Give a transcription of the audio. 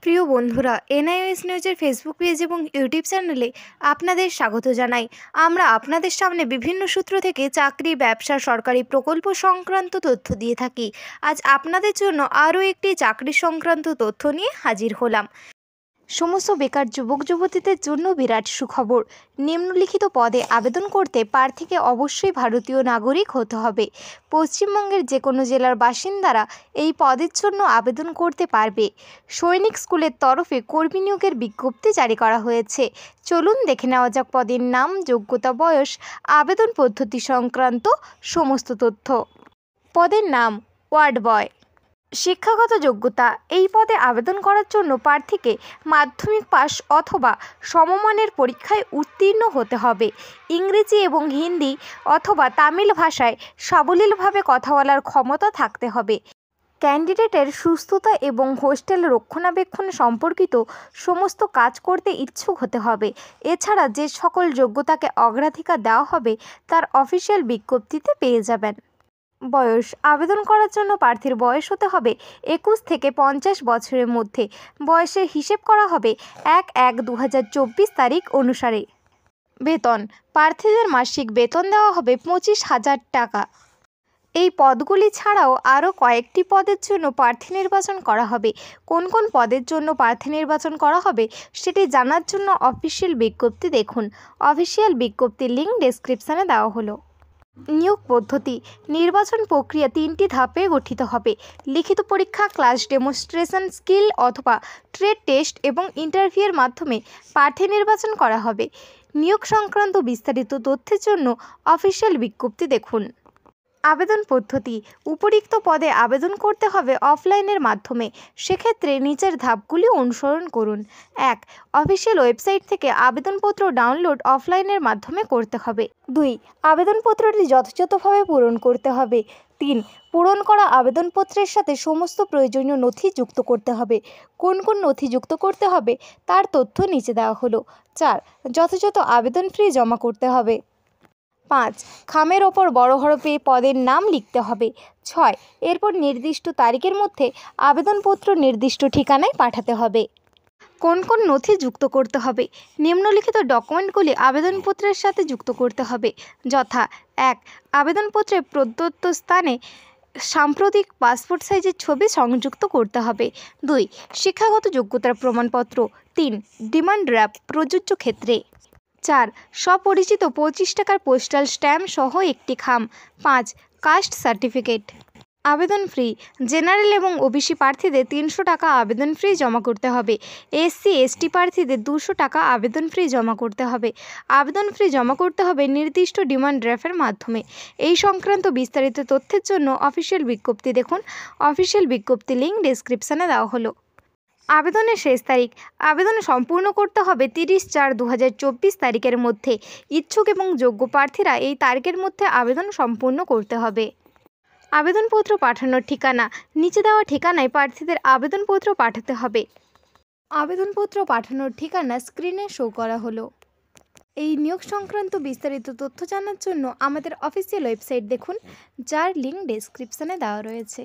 প্রিয় বন্ধুরা, এনআইওএস নিউজের ফেসবুক পেজ এবং ইউটিউব চ্যানেলে আপনাদের স্বাগত জানাই। আমরা আপনাদের সামনে বিভিন্ন সূত্র থেকে চাকরি, ব্যবসা, সরকারি প্রকল্প সংক্রান্ত তথ্য দিয়ে থাকি। আজ আপনাদের জন্য আরও একটি চাকরি সংক্রান্ত তথ্য নিয়ে হাজির হলাম। সমস্ত বেকার যুবক যুবতীদের জন্য বিরাট সুখবর। নিম্নলিখিত পদে আবেদন করতে প্রার্থীকে অবশ্যই ভারতীয় নাগরিক হতে হবে। পশ্চিমবঙ্গের যে কোনো জেলার বাসিন্দারা এই পদের জন্য আবেদন করতে পারবে। সৈনিক স্কুলের তরফে কর্মী নিয়োগের বিজ্ঞপ্তি জারি করা হয়েছে। চলুন দেখে নেওয়া যাক পদের নাম, যোগ্যতা, বয়স, আবেদন পদ্ধতি সংক্রান্ত সমস্ত তথ্য। পদের নাম ওয়ার্ড বয়। শিক্ষাগত যোগ্যতা। এই পদে আবেদন করার জন্য প্রার্থীকে মাধ্যমিক পাস অথবা সমমানের পরীক্ষায় উত্তীর্ণ হতে হবে। ইংরেজি এবং হিন্দি অথবা তামিল ভাষায় সাবলীলভাবে কথা বলার ক্ষমতা থাকতে হবে। ক্যান্ডিডেটের সুস্থতা এবং হোস্টেল রক্ষণাবেক্ষণ সম্পর্কিত সমস্ত কাজ করতে ইচ্ছুক হতে হবে। এছাড়া যে সকল যোগ্যতাকে অগ্রাধিকার দেওয়া হবে তার অফিসিয়াল বিজ্ঞপ্তিতে পেয়ে যাবেন। বয়স। আবেদন করার জন্য প্রার্থীর বয়স হতে হবে 21 থেকে 50 বছরের মধ্যে। বয়সের হিসেব করা হবে 1/1/2024 তারিখ অনুসারে। বেতন। প্রার্থীদের মাসিক বেতন দেওয়া হবে 25,000 টাকা। এই পদগুলি ছাড়াও আরও কয়েকটি পদের জন্য প্রার্থী নির্বাচন করা হবে। কোন কোন পদের জন্য প্রার্থী নির্বাচন করা হবে সেটি জানার জন্য অফিসিয়াল বিজ্ঞপ্তি দেখুন। অফিসিয়াল বিজ্ঞপ্তির লিঙ্ক ডেসক্রিপশানে দেওয়া হলো। নিয়োগ পদ্ধতি। নির্বাচন প্রক্রিয়া 3টি ধাপে গঠিত হবে। লিখিত পরীক্ষা, ক্লাস ডেমনস্ট্রেশন, স্কিল অথবা ট্রেড টেস্ট এবং ইন্টারভিউয়ের মাধ্যমে প্রার্থী নির্বাচন করা হবে। নিয়োগ সংক্রান্ত বিস্তারিত তথ্যের জন্য অফিসিয়াল বিজ্ঞপ্তি দেখুন। আবেদন পদ্ধতি। উপরিক্ত পদে আবেদন করতে হবে অফলাইনের মাধ্যমে। সেক্ষেত্রে নিচের ধাপগুলি অনুসরণ করুন। 1. অফিসিয়াল ওয়েবসাইট থেকে আবেদনপত্র ডাউনলোড অফলাইনের মাধ্যমে করতে হবে। 2. আবেদনপত্রটি যথাযথভাবে পূরণ করতে হবে। 3. পূরণ করা আবেদনপত্রের সাথে সমস্ত প্রয়োজনীয় নথি যুক্ত করতে হবে। কোন কোন নথি যুক্ত করতে হবে তার তথ্য নিচে দেওয়া হলো। 4. যথাযথ আবেদন ফি জমা করতে হবে। 5. খামের ওপর বড় হরফে পদের নাম লিখতে হবে। 6. এরপর নির্দিষ্ট তারিখের মধ্যে আবেদনপত্র নির্দিষ্ট ঠিকানায় পাঠাতে হবে। কোন কোন নথি যুক্ত করতে হবে? নিম্নলিখিত ডকুমেন্টগুলি আবেদনপত্রের সাথে যুক্ত করতে হবে, যথা: 1. আবেদনপত্রে প্রদত্ত স্থানে সাম্প্রতিক পাসপোর্ট সাইজের ছবি সংযুক্ত করতে হবে। 2. শিক্ষাগত যোগ্যতার প্রমাণপত্র। 3. ডিমান্ড ড্রাফট প্রযোজ্য ক্ষেত্রে। 4. স্বপরিচিত 25 টাকার পোস্টাল স্ট্যাম্প সহ একটি খাম। 5. Caste certificate. আবেদন ফি। জেনারেল এবং ওবিসি প্রার্থীদের 300 টাকা আবেদন ফি জমা করতে হবে। এসসি এসটি প্রার্থীদের 200 টাকা আবেদন ফি জমা করতে হবে। আবেদন ফি জমা করতে হবে নির্দিষ্ট ডিমান্ড ড্রাফটের মাধ্যমে। এই সংক্রান্ত বিস্তারিত তথ্যের জন্য অফিসিয়াল বিজ্ঞপ্তি দেখুন। অফিসিয়াল বিজ্ঞপ্তি লিঙ্ক ডেসক্রিপশানে দেওয়া হলো। আবেদনের শেষ তারিখ। আবেদন সম্পূর্ণ করতে হবে 30/4/2024 তারিখের মধ্যে। ইচ্ছুক এবং যোগ্য প্রার্থীরা এই তারিখের মধ্যে আবেদন সম্পূর্ণ করতে হবে। আবেদনপত্র পাঠানোর ঠিকানা। নিচে দেওয়া ঠিকানায় প্রার্থীদের আবেদনপত্র পাঠাতে হবে। আবেদনপত্র পাঠানোর ঠিকানা স্ক্রিনে শো করা হলো। এই নিয়োগ সংক্রান্ত বিস্তারিত তথ্য জানার জন্য আমাদের অফিসিয়াল ওয়েবসাইট দেখুন, যার লিঙ্ক ডেসক্রিপশানে দেওয়া রয়েছে।